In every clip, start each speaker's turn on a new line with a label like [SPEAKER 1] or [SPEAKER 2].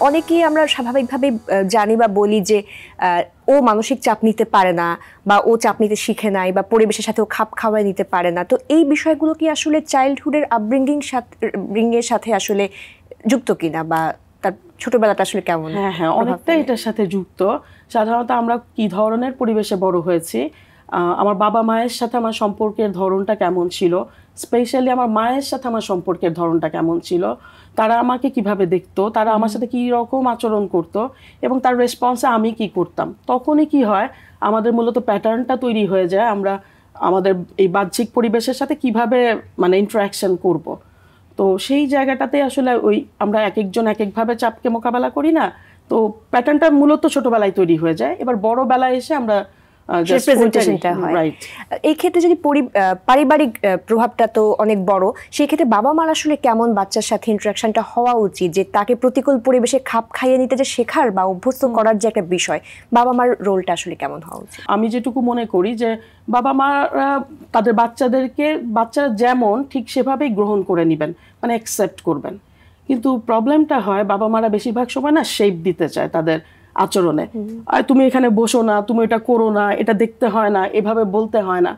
[SPEAKER 1] অনেকেই আমরা স্বাভাবিকভাবে জানি বা বলি যে ও মানসিক চাপ নিতে পারে না বা ও চাপ নিতে শিখে নাই বা পরিবেশের সাথে ও খাপ খাওয়ায় নিতে পারে না। তো এই বিষয়গুলো কি আসলে চাইল্ডহুডের আপব্রিঙ্গিং সাথে আসলে যুক্ত কিনা বা তার ছোটবেলাটা আসলে কেমন?
[SPEAKER 2] হ্যাঁ, অনেকটা এটার সাথে যুক্ত। সাধারণত আমরা কি ধরনের পরিবেশে বড় হয়েছি, আমার বাবা মায়ের সাথে আমার সম্পর্কের ধরনটা কেমন ছিল, স্পেশালি আমার মায়ের সাথে আমার সম্পর্কের ধরনটা কেমন ছিল, তারা আমাকে কিভাবে দেখতো, তারা আমার সাথে কী রকম আচরণ করতো এবং তার রেসপন্সে আমি কি করতাম, তখনই কি হয় আমাদের মূলত প্যাটার্নটা তৈরি হয়ে যায় আমরা আমাদের এই বাহ্যিক পরিবেশের সাথে কিভাবে মানে ইন্টারাকশন করব। তো সেই জায়গাটাতে আসলে ওই আমরা এক একজন এক একভাবে চাপকে মোকাবেলা করি না, তো প্যাটার্নটা মূলত ছোটবেলায় তৈরি হয়ে যায়, এবার বড়বেলায় এসে আমরা
[SPEAKER 1] প্রেজেন্টেশনটা হয়। এই ক্ষেত্রে যদি পারিবারিক প্রভাবটা তো অনেক বড়, সেই ক্ষেত্রে বাবা মার আসলে কেমন বাচ্চার সাথে ইন্টারাকশনটা হওয়া উচিত যে তাকে প্রতিকূল পরিবেশে খাপ খাইয়ে নিতে যে শেখার বা অভ্যস্ত করার যে একটা বিষয়, বাবা মার রোলটা আসলে কেমন হওয়া উচিত?
[SPEAKER 2] আমি যেটুকু মনে করি যে বাবা মারা তাদের বাচ্চারা যেমন ঠিক সেভাবেই গ্রহণ করে নেবেন, মানে অ্যাকসেপ্ট করবেন। কিন্তু প্রবলেমটা হয় বাবা মারা বেশিরভাগ সময় না শেপ দিতে চায় তাদের আচরণে, আর তুমি এখানে বসো না, তুমি এটা করো না, এটা দেখতে হয় না, এভাবে বলতে হয় না।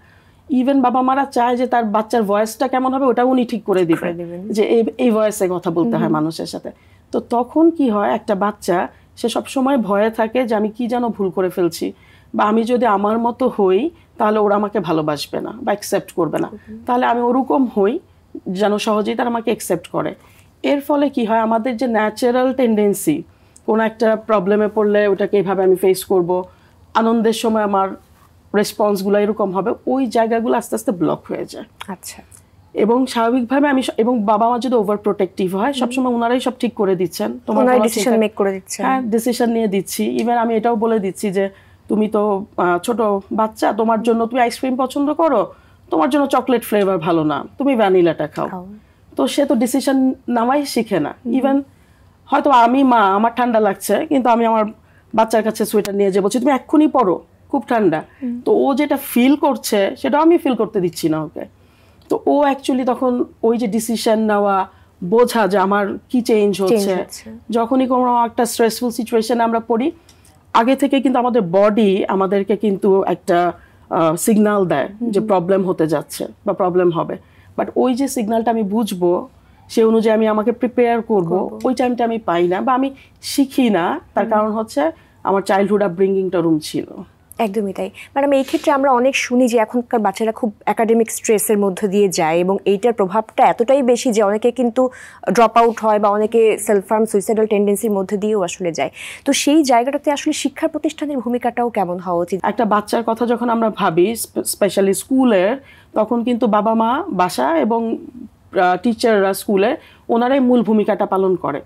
[SPEAKER 2] ইভেন বাবা মারা চায় যে তার বাচ্চার ভয়েসটা কেমন হবে ওটা উনি ঠিক করে দিবেন, যে এই ভয়েসে কথা বলতে হয় মানুষের সাথে। তো তখন কি হয়, একটা বাচ্চা সে সবসময় ভয়ে থাকে যে আমি কি যেন ভুল করে ফেলছি, বা আমি যদি আমার মতো হই তাহলে ওরা আমাকে ভালোবাসবে না বা অ্যাকসেপ্ট করবে না, তাহলে আমি ওরকম হই যেন সহজেই তারা আমাকে অ্যাকসেপ্ট করে। এর ফলে কি হয়, আমাদের যে ন্যাচারাল টেন্ডেন্সি কোনো একটা প্রবলেমে পড়লে ওটাকে এইভাবে আমি ফেস করব, আনন্দের সময় আমার রেসপন্সগুলো এরকম হবে, ওই জায়গাগুলো আস্তে আস্তে ব্লক হয়ে যায়।
[SPEAKER 1] আচ্ছা।
[SPEAKER 2] এবং স্বাভাবিকভাবে এবং বাবা মা যদি ওভার প্রোটেক্টিভ হয়, সবসময় ওনারাই সব ঠিক করে দিচ্ছেন,
[SPEAKER 1] তোমার ডিসিশন মেক করে দিচ্ছেন।
[SPEAKER 2] হ্যাঁ, ডিসিশন নিয়ে দিচ্ছি। ইভেন আমি এটাও বলে দিচ্ছি যে তুমি তো ছোট বাচ্চা, তোমার জন্য তুমি আইসক্রিম পছন্দ করো, তোমার জন্য চকলেট ফ্লেভার ভালো না, তুমি ভ্যানিলাটা খাও। তো সে তো ডিসিশন নেওয়াই শিখে না। ইভেন হয়তো আমি মা, আমার ঠান্ডা লাগছে, কিন্তু আমি আমার বাচ্চার কাছে সোয়েটার নিয়ে যে বলছি তুমি এক্ষুনি পরো, খুব ঠান্ডা। তো ও যেটা ফিল করছে সেটা আমি ফিল করতে দিচ্ছি না ওকে। তো ও অ্যাকচুয়ালি তখন ওই যে ডিসিশন নেওয়া, বোঝা যে আমার কি চেঞ্জ হচ্ছে, যখনই কোনো একটা স্ট্রেসফুল সিচুয়েশনে আমরা পড়ি, আগে থেকে কিন্তু আমাদের বডি আমাদেরকে কিন্তু একটা সিগন্যাল দেয় যে প্রবলেম হতে যাচ্ছে বা প্রবলেম হবে। বাট ওই যে সিগন্যালটা আমি বুঝবো, সে অনুযায়ী আমি আমাকে প্রিপেয়ার করব, ওই টাইমটা আমি পাই না বা আমি শিখি না। তার কারণ হচ্ছে আমার চাইল্ডহুড আপব্রিঙ্গিংটা রুম ছিল।
[SPEAKER 1] একদমই তাই ম্যাডাম। এই ক্ষেত্রে আমরা অনেক শুনি যে এখনকার বাচ্চারা খুব একাডেমিক স্ট্রেসের মধ্যে দিয়ে যায় এবং এইটার প্রভাবটা এতটাই বেশি যে অনেকে কিন্তু ড্রপ আউট হয় বা অনেকে সেলফ হার্ম সুইসাইডাল টেন্ডেন্সির মধ্যে দিয়েও আসলে যায়। তো সেই জায়গাটাতে আসলে শিক্ষা প্রতিষ্ঠানের ভূমিকাটাও কেমন হওয়া উচিত?
[SPEAKER 2] একটা বাচ্চার কথা যখন আমরা ভাবি, স্পেশালি স্কুলের, তখন কিন্তু বাবা মা বাসা এবং টিচাররা স্কুলে ওনারাই মূল ভূমিকাটা পালন করে।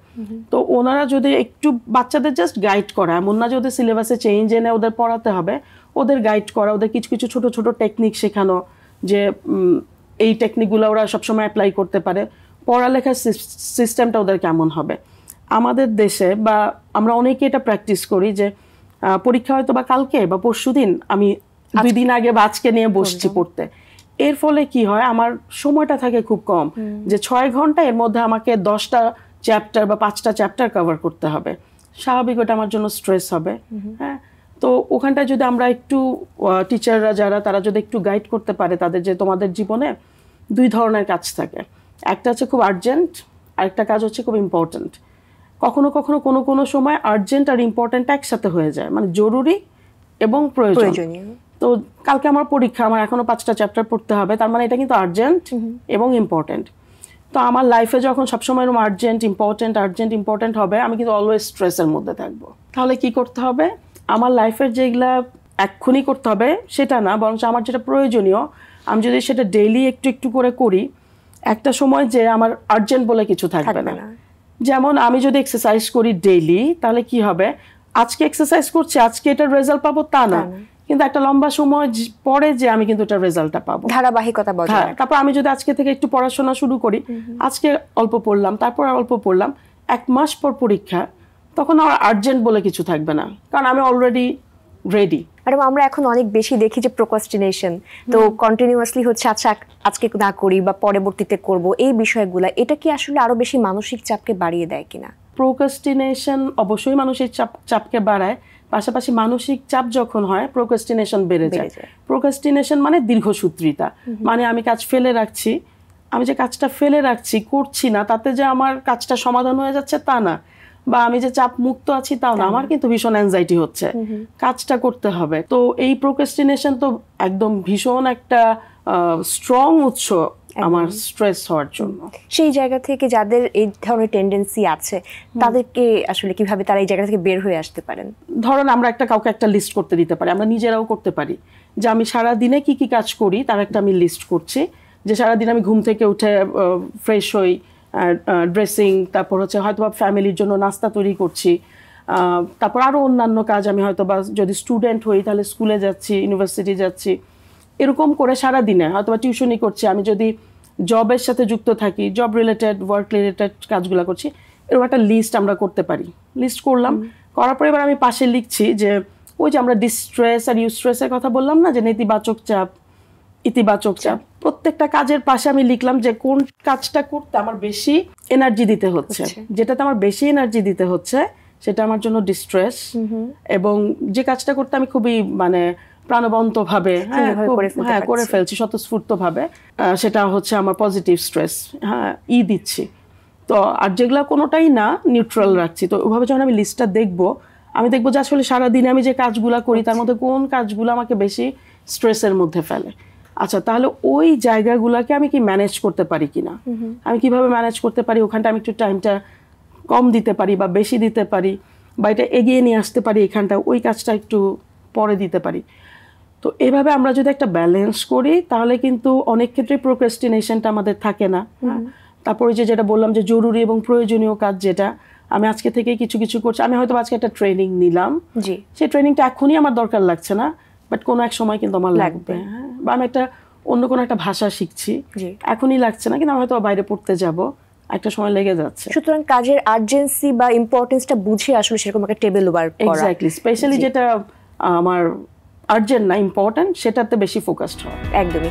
[SPEAKER 2] তো ওনারা যদি একটু বাচ্চাদের জাস্ট গাইড করা, এমন না যে ওদের সিলেবাসে চেঞ্জ এনে ওদের পড়াতে হবে, ওদের গাইড করা, ওদের কিছু কিছু ছোট ছোট টেকনিক শেখানো, যে এই টেকনিকগুলো ওরা সবসময় অ্যাপ্লাই করতে পারে, পড়ালেখার সিস্টেমটা ওদের কেমন হবে। আমাদের দেশে বা আমরা অনেকে এটা প্র্যাকটিস করি যে পরীক্ষা হয়তো বা কালকে বা পরশুদিন, আমি 2 দিন আগে বা আজকে নিয়ে বসছি পড়তে। এর ফলে কি হয়, আমার সময়টা থাকে খুব কম, যে 6 ঘন্টা এর মধ্যে আমাকে 10টা চ্যাপ্টার বা 5টা চ্যাপ্টার কভার করতে হবে। স্বাভাবিক ওটা আমার জন্য স্ট্রেস হবে। হ্যাঁ, তো ওখানটায় যদি আমরা একটু টিচাররা যারা, তারা যদি একটু গাইড করতে পারে তাদের, যে তোমাদের জীবনে 2 ধরনের কাজ থাকে, একটা হচ্ছে খুব আর্জেন্ট, আরেকটা কাজ হচ্ছে খুব ইম্পর্ট্যান্ট। কখনো কখনো কোনো সময় আর্জেন্ট আর ইম্পর্ট্যান্ট একসাথে হয়ে যায়, মানে জরুরি এবং প্রয়োজনীয়। তো কালকে আমার পরীক্ষা, আমার এখনো 5টা চ্যাপ্টার পড়তে হবে, তার মানে এটা কিন্তু আর্জেন্ট এবং ইম্পর্ট্যান্ট। তো আমার লাইফে যখন সবসময় এরকম আর্জেন্ট ইম্পর্ট্যান্ট হবে, আমি কিন্তু অলওয়েজ স্ট্রেসের মধ্যে থাকবো। তাহলে কি করতে হবে, আমার লাইফের যেগুলা এক্ষুনি করতে হবে সেটা না, বরঞ্চ আমার যেটা প্রয়োজনীয়, আমি যদি সেটা ডেইলি একটু একটু করে করি, একটা সময় যে আমার আর্জেন্ট বলে কিছু থাকবে না। যেমন আমি যদি এক্সারসাইজ করি ডেইলি, তাহলে কি হবে, আজকে এক্সারসাইজ করছি, আজকে এটার রেজাল্ট পাবো তা না, কিন্তু একটা লম্বা সময় পরে যে আমি কিন্তু এটার রেজাল্টটা পাবো,
[SPEAKER 1] ধারাবাহিকতা বজায়।
[SPEAKER 2] তারপর আমি যদি আজকে থেকে একটু পড়াশোনা শুরু করি, আজকে অল্প পড়লাম, তারপর অল্প পড়লাম, 1 মাস পর পরীক্ষা, তখন আমার আর্জেন্ট বলে কিছু থাকবে না, কারণ আমি অলরেডি রেডি।
[SPEAKER 1] ম্যাডাম আমরা এখন অনেক বেশি দেখি যে প্রোক্রাস্টিনেশন, তো কন্টিনিউয়াসলি হচ্ছে আচ্ছা আজকে না করি বা পরবর্তীতে করব, এই বিষয়গুলো এটা কি আসলে আরো বেশি মানসিক চাপকে বাড়িয়ে দেয় কিনা?
[SPEAKER 2] প্রোক্রাস্টিনেশন অবশ্যই মানসিক চাপকে বাড়ায়, পাশাপাশি মানসিক চাপ যখন হয় প্রোক্রাস্টিনেশন বেড়ে যায়। প্রোক্রাস্টিনেশন মানে দীর্ঘসূত্রিতা, মানে আমি কাজ ফেলে রাখছি, আমি যে কাজটা ফেলে রাখছি করছি না, তাতে যে আমার কাজটা সমাধান হয়ে যাচ্ছে তা না, বা আমি যে চাপ মুক্ত আছি তাও না, আমার কিন্তু ভীষণ অ্যাংজাইটি হচ্ছে, কাজটা করতে হবে। তো এই প্রোক্রাস্টিনেশন তো একদম ভীষণ একটা স্ট্রং উৎস আমার স্ট্রেস হওয়ার জন্য।
[SPEAKER 1] সেই জায়গা থেকে যাদের এই ধরনের টেন্ডেন্সি আছে তাদেরকে আসলে কিভাবে তারা এই জায়গা থেকে বের হয়ে আসতে পারেন?
[SPEAKER 2] ধরুন আমরা কাউকে একটা লিস্ট করতে দিতে পারি, আমরা নিজেরাও করতে পারি, যে আমি সারা দিনে কি কি কাজ করি তার একটা আমি লিস্ট করছি, যে সারাদিন আমি ঘুম থেকে উঠে ফ্রেশ হই, ড্রেসিং, তারপর হচ্ছে হয়তো বা ফ্যামিলির জন্য নাস্তা তৈরি করছি, তারপর আরও অন্যান্য কাজ, আমি হয়তো বা যদি স্টুডেন্ট হই তাহলে স্কুলে যাচ্ছি, ইউনিভার্সিটি যাচ্ছি, এরকম করে সারা দিনে হয়তো বা টিউশনই করছি, আমি যদি জবের সাথে যুক্ত থাকি, জব রিলেটেড ওয়ার্ক রিলেটেড কাজগুলো করছি, এরকম একটা লিস্ট আমরা করতে পারি। লিস্ট করলাম, করার পরে এবার আমি পাশে লিখছি যে ওই যে আমরা ডিস্ট্রেস আর ইউস্ট্রেসের কথা বললাম না, যে নেতিবাচক চাপ ইতিবাচক চাপ, প্রত্যেকটা কাজের পাশে আমি লিখলাম যে কোন কাজটা করতে আমার বেশি এনার্জি দিতে হচ্ছে, যেটাতে আমার বেশি এনার্জি দিতে হচ্ছে সেটা আমার জন্য ডিস্ট্রেস, এবং যে কাজটা করতে আমি খুবই মানে প্রাণবন্ত ভাবে করে ফেলছি স্বতঃস্ফূর্ত ভাবে, সেটা হচ্ছে আমার পজিটিভ স্ট্রেস দিচ্ছি। তো আর যেগুলা কোনোটাই না, নিউট্রাল রাখছি। তো ওইভাবে যখন আমি লিস্টটা দেখবো, আমি দেখবো যে আসলে সারাদিনে আমি যে কাজগুলা করি তার মধ্যে কোন কাজগুলো আমাকে বেশি স্ট্রেসের মধ্যে ফেলে। আচ্ছা, তাহলে ওই জায়গাগুলোকে আমি কি ম্যানেজ করতে পারি কিনা, আমি কিভাবে ম্যানেজ করতে পারি, ওখানটা আমি একটু টাইমটা কম দিতে পারি বা বেশি দিতে পারি, বা এটা এগিয়ে নিয়ে আসতে পারি, এখানটা ওই কাজটা একটু পরে দিতে পারি। তো এভাবে আমরা যদি একটা ব্যালেন্স করি তাহলে কিন্তু অনেক ক্ষেত্রে প্রোক্রাস্টিনেশনটা আমাদের থাকে না। তারপরে যেটা বললাম যে জরুরি এবং প্রয়োজনীয় কাজ, যেটা আমি আজকে থেকে কিছু কিছু করছি, আমি হয়তো আজকে একটা ট্রেনিং নিলাম, সেই ট্রেনিংটা এখনই আমার দরকার লাগছে না, বাট কোনো এক সময় কিন্তু আমার লাগবে। বা আমি একটা অন্য কোনো একটা ভাষা শিখছি, এখনই লাগছে না, কিন্তু আমি হয়তো বাইরে পড়তে যাব, একটা সময় লেগে যাচ্ছে।
[SPEAKER 1] সুতরাং কাজের আর্জেন্সি বা ইম্পর্টেন্সটা বুঝে আসলে সেরকম একটা টেবিল ওয়ার্ক করা।
[SPEAKER 2] এক্স্যাক্টলি, স্পেশালি যেটা আমার আর্জেন্ট না ইম্পর্টেন্ট, সেটাতে বেশি ফোকাসড হওয়া।
[SPEAKER 1] একদমই।